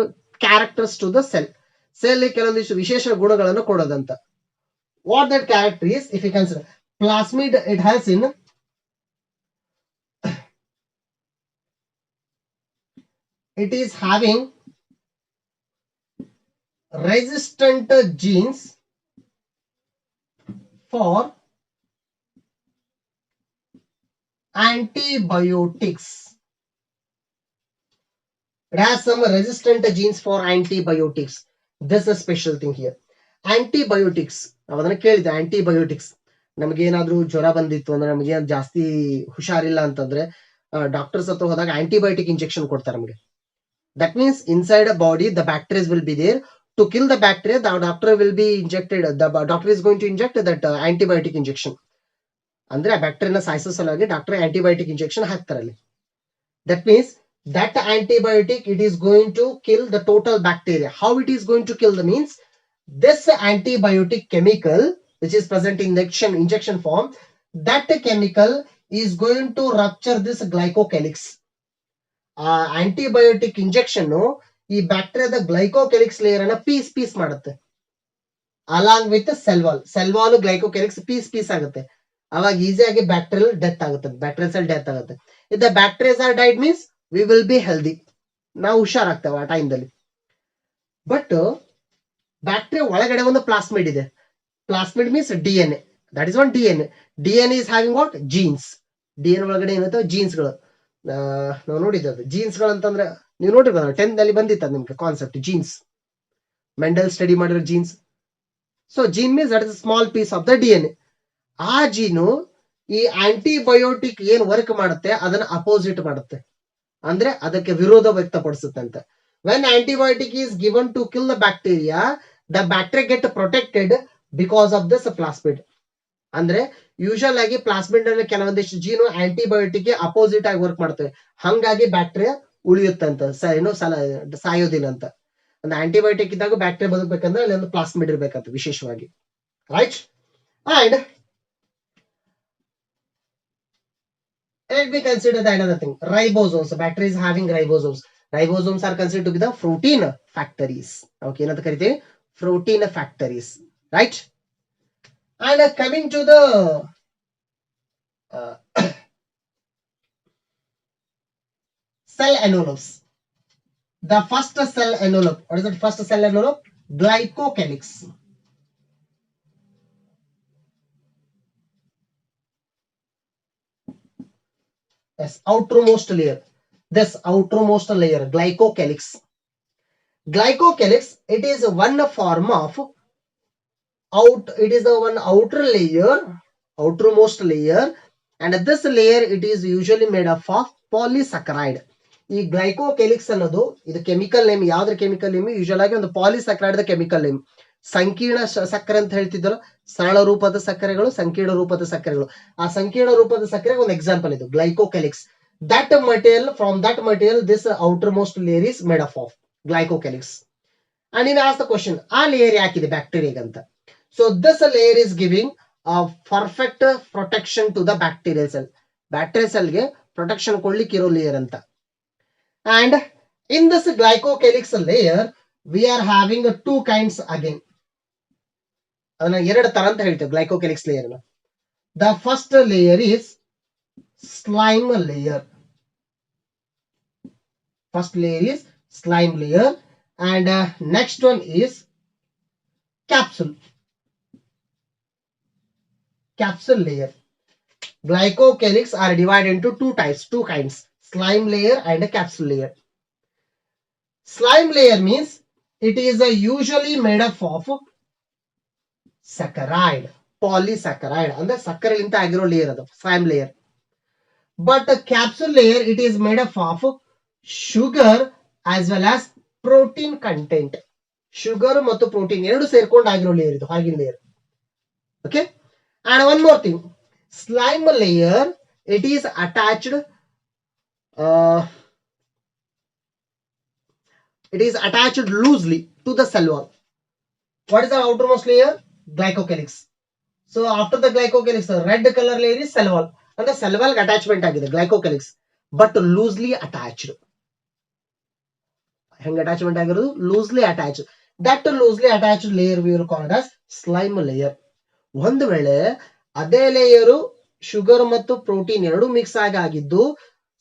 characters to the cell. Cell ಕೆಲವೊಂದಿಷ್ಟು ವಿಶೇಷ ಗುಣಗಳನ್ನು ಕೊಡೋದಂತ. What that character is, if you consider plasmid, it has in it is having resistant genes for antibiotics. It has some resistant genes for antibiotics. This is a special thing here. Antibiotics, ನಾವು ಅದನ್ನ ಕೇಳಿದ್ದೆ. Antibiotics, ನಮಗೇನಾದ್ರೂ ಜ್ವರ ಬಂದಿತ್ತು ಅಂದ್ರೆ, ನಮಗೆ ಜಾಸ್ತಿ ಹುಷಾರಿಲ್ಲ ಅಂತಂದ್ರೆ ಡಾಕ್ಟರ್ಸ್ ಹತ್ರ ಹೋದಾಗ ಆಂಟಿಬಯೋಟಿಕ್ ಇಂಜೆಕ್ಷನ್ ಕೊಡ್ತಾರೆ ನಮಗೆ. That means inside a body the bacteria will be there. To kill the bacteria, the doctor will be injected, the doctor is going to inject that antibiotic injection. ಅಂದ್ರೆ ಆ ಬ್ಯಾಕ್ಟೀರಿಯಾನ ಸಾಯಿಸೋ ಸಲುವಾಗಿ doctor antibiotic injection ಹಾಕ್ತಾರೆ ಅಲ್ಲಿ. That means that antibiotic, it is going to kill the total bacteria. How it is going to kill the means, this antibiotic chemical which is present in injection form, that chemical is going to rupture this glycocalyx. Antibiotic injection ಈ ಬ್ಯಾಕ್ಟೀರಿಯಾದ glycocalyx layer ಅನ್ನ piece ಮಾಡುತ್ತೆ. Along with cell wall glycocalyx piece ಆಗುತ್ತೆ. ಅವಾಗ ಈಸಿಯಾಗಿ bacterial death ಆಗುತ್ತೆ, bacterial cell death ಆಗುತ್ತೆ. If the bacterias are died means we will be healthy, ನಾವು ಹುಷಾರಾಗ್ತೇವೆ ಆ ಟೈಮ್ದಲ್ಲಿ. ಬಟ್ ಬ್ಯಾಕ್ಟೀರಿಯಾ ಒಳಗಡೆ ಒಂದು ಪ್ಲಾಸ್ಮಿಡ್ ಇದೆ. Plasmid means DNA. That is one DNA. DNA is having what? Genes. DNA ಒಳಗಡೆ ಏನಿರ್ತವೆ? ಜೀನ್ಸ್ಗಳು. ನಾವು ನೋಡಿದ್ದು ಜೀನ್ಸ್ಗಳು ಅಂತಂದ್ರೆ ನೀವು ನೋಡಿರ್ಬೋದು, 10th ಅಲ್ಲಿ ಬಂದಿತ್ತ ನಿಮ್ಗೆ ಕಾನ್ಸೆಪ್ಟ್ ಜೀನ್ಸ್. ಮೆಂಡಲ್ ಸ್ಟಡಿ ಮಾಡಿರೋ genes. So gene means that is small piece of the DNA. ಆ ಜೀನು ಈ ಆಂಟಿಬಯೋಟಿಕ್ ಏನ್ ವರ್ಕ್ ಮಾಡುತ್ತೆ ಅದನ್ನ ಅಪೋಸಿಟ್ ಮಾಡುತ್ತೆ, ಅಂದ್ರೆ ಅದಕ್ಕೆ ವಿರೋಧ ವ್ಯಕ್ತಪಡಿಸುತ್ತೆ ಅಂತ. When antibiotic is given to kill the bacteria, the bacteria get protected because of this plasmid. ಅಂದ್ರೆ ಯೂಶಲ್ ಆಗಿ ಪ್ಲಾಸ್ಮಿಡ್ ನಲ್ಲಿ ಕೆಲವೊಂದಿಷ್ಟು ಜೀನು ಆಂಟಿಬಯೋಟಿಕ್ ಗೆ ಅಪೋಸಿಟ್ ಆಗಿ ವರ್ಕ್ ಮಾಡ್ತವೆ, ಹಂಗಾಗಿ ಬ್ಯಾಕ್ಟೀರಿಯಾ ಉಳಿಯುತ್ತಂತ, ಏನು ಸಾಯೋದಿಲ್ಲ ಅಂತ. ಅಂದ್ರೆ ಆಂಟಿಬಯೋಟಿಕ್ ಇದ್ದಾಗ ಬ್ಯಾಕ್ಟೀರಿಯಾ ಬದುಕಬೇಕಂದ್ರೆ ಅಲ್ಲಿ ಒಂದು ಪ್ಲಾಸ್ಮಿಡ್ ಇರ್ಬೇಕಂತ ವಿಶೇಷವಾಗಿ. Right? And let me consider the another thing, ribosomes. Bacteria is having ribosomes. Ribosomes are considered to be the protein factories. Okay, ಏನಂತ ಕರಿತೀವಿ? Protein factories. Right? And coming to the cell envelopes. The first cell envelope. What is the first cell envelope? Glycocalyx. Yes, outermost layer. This outermost layer, glycocalyx. Glycocalyx, it is one form of it is the one outer layer, outermost layer, and this layer it is usually made up of polysaccharide. ಈ ಗ್ಲೈಕೋಕೆಲಿಕ್ಸ್ ಅನ್ನೋದು ಇದು chemical name. ಯಾವ್ದ್ರ chemical name? Usual ಆಗಿ ಒಂದು ಪಾಲಿಸಕ್ರೈಡ್ chemical name. ಸಂಕೀರ್ಣ ಸಕ್ಕರೆ ಅಂತ ಹೇಳ್ತಿದ್ರು. ಸರಳ ರೂಪದ ಸಕ್ಕರೆಗಳು, ಸಂಕೀರ್ಣ ರೂಪದ ಸಕ್ಕರೆಗಳು. ಆ ಸಂಕೀರ್ಣ ರೂಪದ ಸಕ್ಕರೆಗೆ ಒಂದು ಎಕ್ಸಾಂಪಲ್ ಇದು glycocalyx. That material, from that material this outermost layer is made up of glycocalyx. And in as the question, ಆ ಲೇಯರ್ ಯಾಕಿದೆ ಬ್ಯಾಕ್ಟೀರಿಯಾಗಂತ? So this layer is giving a perfect protection to the bacterial cell. Bacterial cell ಗೆ protection ಕೊಡ್ಲಿಕ್ಕೆ ಇರೋ layer ಅಂತ. And in this glycocalyx layer we are having two kinds again. ಅದನ್ನ ಎರಡು ತರ ಅಂತ ಹೇಳ್ತೇವೆ glycocalyx layer ನ. The first layer is slime layer. First layer is slime layer and next one is capsule. Capsule layer. Glycocalyx are divided into two types, two kinds, slime layer and a capsule layer. Slime layer means it is usually made up of saccharide, polysaccharide, and the saccharide inta agiro layer adu slime layer. But the capsule layer it is made up of sugar as well as protein content. Sugar ಮತ್ತು protein ಎರಡು ಸೇರ್ಕೊಂಡು ಆಗಿರೋ layer ಇದು ಹೊರಗಿನ layer. Okay? And one more thing, slime layer it is attached loosely to the cell wall. What is the outermost layer? Glycocalyx. So after the glycocalyx, the red color layer is cell wall, and the cell wall attachment agide glycocalyx, but loosely attached. Hang attachment agirodu loosely attached. That loosely attached layer we will call it as slime layer. ಒಂದು ವೇಳೆ ಅದೇ layer sugar ಮತ್ತು protein ಎರಡು mix ಆಗಿದ್ದು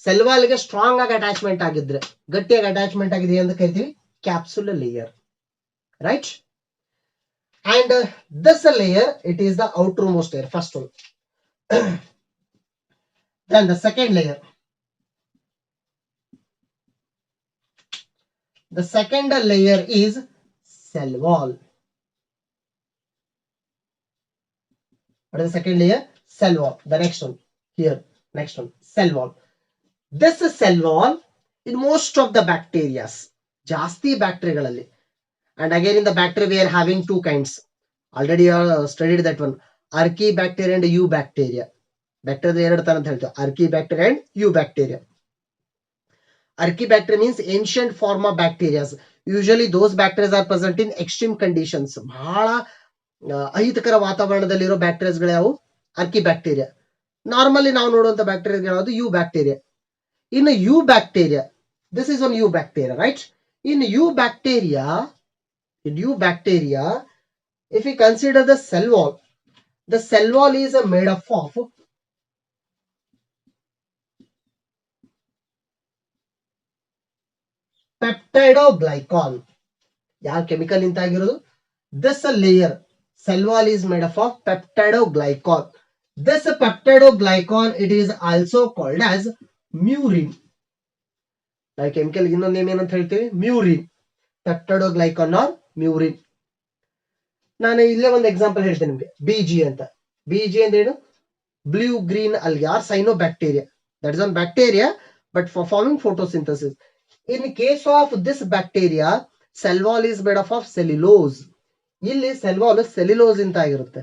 cell wall ಗೆ strong ಆಗಿ attachment ಆಗಿದ್ರೆ, ಗಟ್ಟಿಯಾಗಿ ಅಟ್ಯಾಚ್ಮೆಂಟ್ ಆಗಿದೆ ಅಂತ ಕರಿತೀವಿ capsule layer, right? And this layer it is the outermost layer, first one. Then the second layer. The second layer is cell wall. What is the second layer? Cell wall. The next one here, next one, cell wall. This cell wall in most of the bacteria, ಜಾಸ್ತಿ ಬ್ಯಾಕ್ಟೀರಿಯಾಗಳಲ್ಲಿ, and again in the bacteria we are having two kinds. Already you have studied that one, Archaebacteria and Eubacteria. Bacteria ಎರಡು ತರ ಅಂತ ಹೇಳ್ತೀವಿ, Archaebacteria and Eubacteria. Archaebacteria means ancient form of bacteria. Usually those bacteria are present in extreme conditions. ಬಹಳ ಅಹಿತಕರ ವಾತಾವರಣದಲ್ಲಿರೋ ಬ್ಯಾಕ್ಟೀರಿಯಾಸ್ಗಳು ಯಾವು? ಆರ್ಕಿಬ್ಯಾಕ್ಟೀರಿಯಾ. Normally ನಾವು ನೋಡುವಂತ bacteria ಯಾವುದು? U bacteria. In U bacteria, this is one U bacteria, right? In U bacteria, if we consider the cell wall is made up of peptidoglycan. ಯಾವ chemical ಇಂತ ಆಗಿರೋದು? This layer, cell wall is made up of peptidoglycan. This peptidoglycan it is also called as murin. ನಾವು chemical ಇನ್ನೊಂದು name ಏನಂತ ಹೇಳ್ತೀವಿ? ಮ್ಯೂರಿನ್. ಪೆಪ್ಟೈಡೋಗ್ಲೈಕಾನ್ R ಮ್ಯೂರಿನ್. ನಾನು ಇಲ್ಲೇ ಒಂದು ಎಕ್ಸಾಂಪಲ್ ಹೇಳ್ತೇನೆ ನಿಮಗೆ, ಬಿಜಿ ಅಂತ. ಬಿಜಿ ಅಂದ್ರೆ ಏನು? Blue green algae or cyanobacteria. That is one bacteria but for forming photosynthesis. In case of this bacteria, cell wall is made up of cellulose. ಇಲ್ಲಿ cell wall cellulose ಇಂತ ಆಗಿರುತ್ತೆ.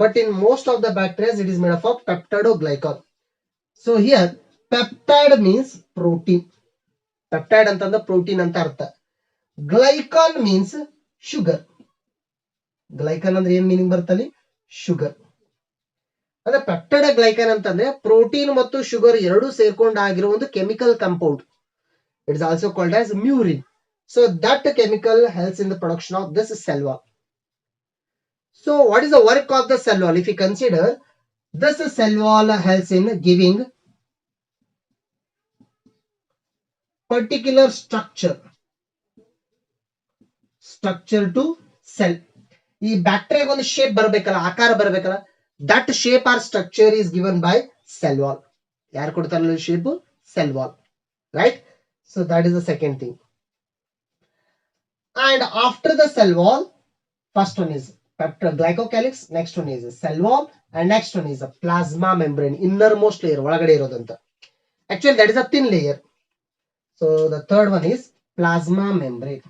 But in most of the bacteria it is made up of peptidoglycan. So here peptide means protein. Peptide ಅಂತಂದ್ರೆ protein ಅಂತ ಅರ್ಥ. Glycan means sugar. Glycan ಅಂದ್ರೆ ಏನ್ meaning ಬರ್ತಲ್ಲಿ? Sugar. ಅಂದ್ರೆ peptide glycan ಅಂತಂದ್ರೆ ಪ್ರೋಟೀನ್ ಮತ್ತು ಶುಗರ್ ಎರಡು ಸೇರ್ಕೊಂಡು ಆಗಿರೋ ಒಂದು chemical compound. It is also called as murin. So that chemical helps in the production of this cell wall. So what is the work of the cell wall? If you consider, this cell wall helps in giving particular structure to cell. ಈ ಬ್ಯಾಕ್ಟೀರಿಯಾಗ ಒಂದು shape ಬರಬೇಕಲ್ಲ, ಆಕಾರ ಬರಬೇಕಲ್ಲ, that shape or structure is given by cell wall. ಯಾರು ಕೊಡ್ತಾರಲ್ಲ shape? Cell wall, right? So that is the second thing. And after the cell wall, first one is glycocalyx, next one is cell wall, and next one is a plasma membrane, innermost layer, ಒಳಗಡೆ ಇರೋದಂತ. Actually that is a thin layer. So the third one is plasma membrane.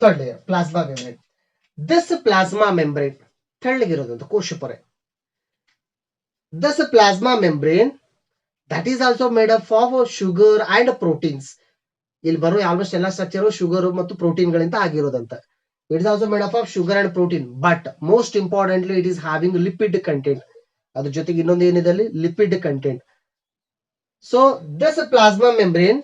Third layer, plasma membrane. This plasma membrane ತೆಳ್ಳಗಿರೋದಂತ ಕೋಶಪೊರೆ. This plasma membrane that is also made up of sugar and proteins. ಇಲ್ಲಿ ಬರೋ almost ಎಲ್ಲ structure sugar ಮತ್ತು protein ಗಳಿಂದ ಆಗಿರೋದಂತ. It is also made up of sugar and protein, but most importantly it is having lipid content. ಅದ್ರ ಜೊತೆಗೆ ಇನ್ನೊಂದು ಏನಿದೆ ಅಲ್ಲಿ? Lipid content. So this plasma membrane,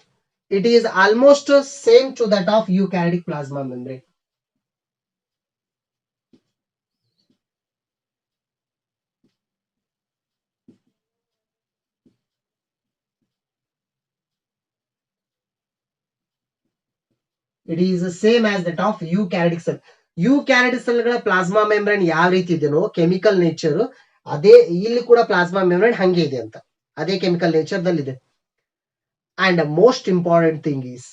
it is almost same to that of eukaryotic plasma membrane. It is the same as that of eukaryotic cell. eukaryotic cell ಗಳ plasma membrane ಯಾವ ರೀತಿ ಇದೆನೋ chemical nature, ಅದೇ ಇಲ್ಲಿ ಕೂಡ plasma membrane ಹಂಗೆ ಇದೆ ಅಂತ, ಅದೇ ಕೆಮಿಕಲ್ ನೇಚರ್ ದಲ್ಲಿದೆ. And the most important thing is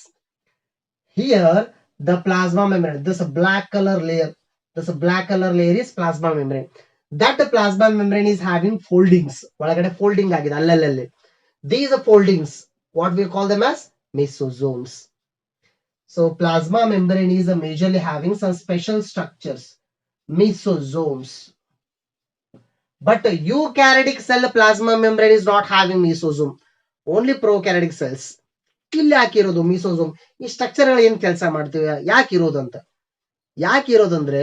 here the plasma membrane, this black color layer is plasma membrane. That plasma membrane is having foldings, ಒಳಗಡೆ folding ಆಗಿದೆ ಅಲ್ಲಲ್ಲೇ. These foldings, what we call them as mesosomes. So plasma membrane is majorly having some special structures, mesosomes. But eukaryotic cell plasma membrane is not having mesosome, only prokaryotic cells. ಇಲ್ಲಿ ಯಾಕಿರೋದು ಮೀಸೋಸೋಮ್? ಈ ಸ್ಟ್ರಕ್ಚರ್ಗಳು ಏನ್ ಕೆಲಸ ಮಾಡ್ತೀವಿ, ಯಾಕಿರೋದಂತ? ಯಾಕಿರೋದಂದ್ರೆ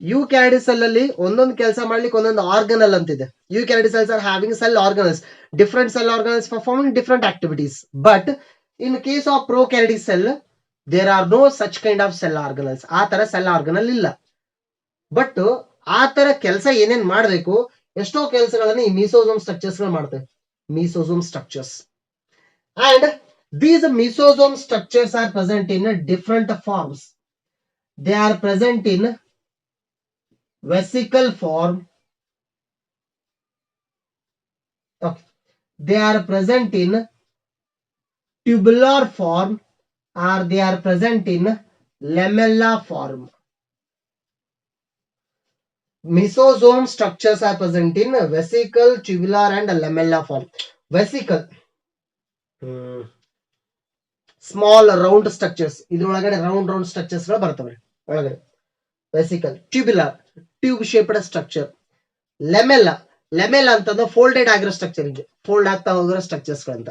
ಯೂಕ್ಯಾರಿಯೋಟಿಕ್ cell ಅಲ್ಲಿ ಒಂದೊಂದು ಕೆಲಸ ಮಾಡ್ಲಿಕ್ಕೆ ಒಂದೊಂದು ಆರ್ಗನಲ್ ಅಂತಿದೆ. ಯೂಕ್ಯಾರಿಯೋಟಿಕ್ cells are having cell organelles, different cell organelles performing different activities. But in case of prokaryotic cell, there are no such kind of cell organelles. ಆ ತರ ಸೆಲ್ ಆರ್ಗನಲ್ ಇಲ್ಲ. ಬಟ್ ಆ ತರ ಕೆಲಸ ಏನೇನ್ ಮಾಡ್ಬೇಕು, ಎಷ್ಟೋ ಕೆಲಸಗಳನ್ನ ಈ ಮೀಸೋಸೋಮ್ ಸ್ಟ್ರಕ್ಚರ್ಸ್ ಗಳು ಮಾಡ್ತವೆ. ಮೀಸೋಸೋಮ್ structures. And these mesosome structures are present in different forms. They are present in vesicle form. Okay. They are present in tubular form, or they are present in lamella form. Mesosome structures are present in vesicle, tubular and lamella form. Vesicle, small round structures, ಇದ್ರೊಳಗಡೆ round structures ಗಳು ಬರ್ತವೆ ಒಳಗಡೆ. Vesicle, tubular, tube shaped structure. Lamella ಅಂತಂದ್ರೆ folded ಆಗಿರೋ structure, ಇದೆ fold ಆಗ್ತಾ ಹೋಗಿರೋ structures ಗಳಂತ.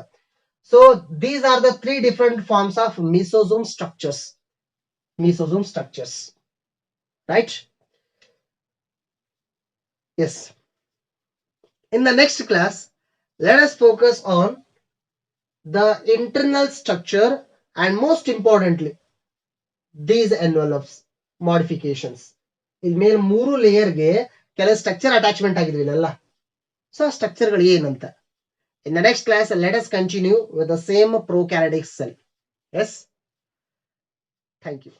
So these are the 3 different forms of mesosome structures. Right? Yes. In the next class, let us focus on the internal structure and most importantly these envelopes modifications. ಇಲ್ಲಿ ಮೇಲೆ 3 ಲೇಯರ್ಗೆ ಕೆಲವು structure attachment ಆಗಿದ್ವಿಲ್ಲ, so ಆ ಸ್ಟ್ರಕ್ಚರ್ಗಳು ಏನಂತ. In the next class, let us continue with the same prokaryotic cell. Yes, thank you.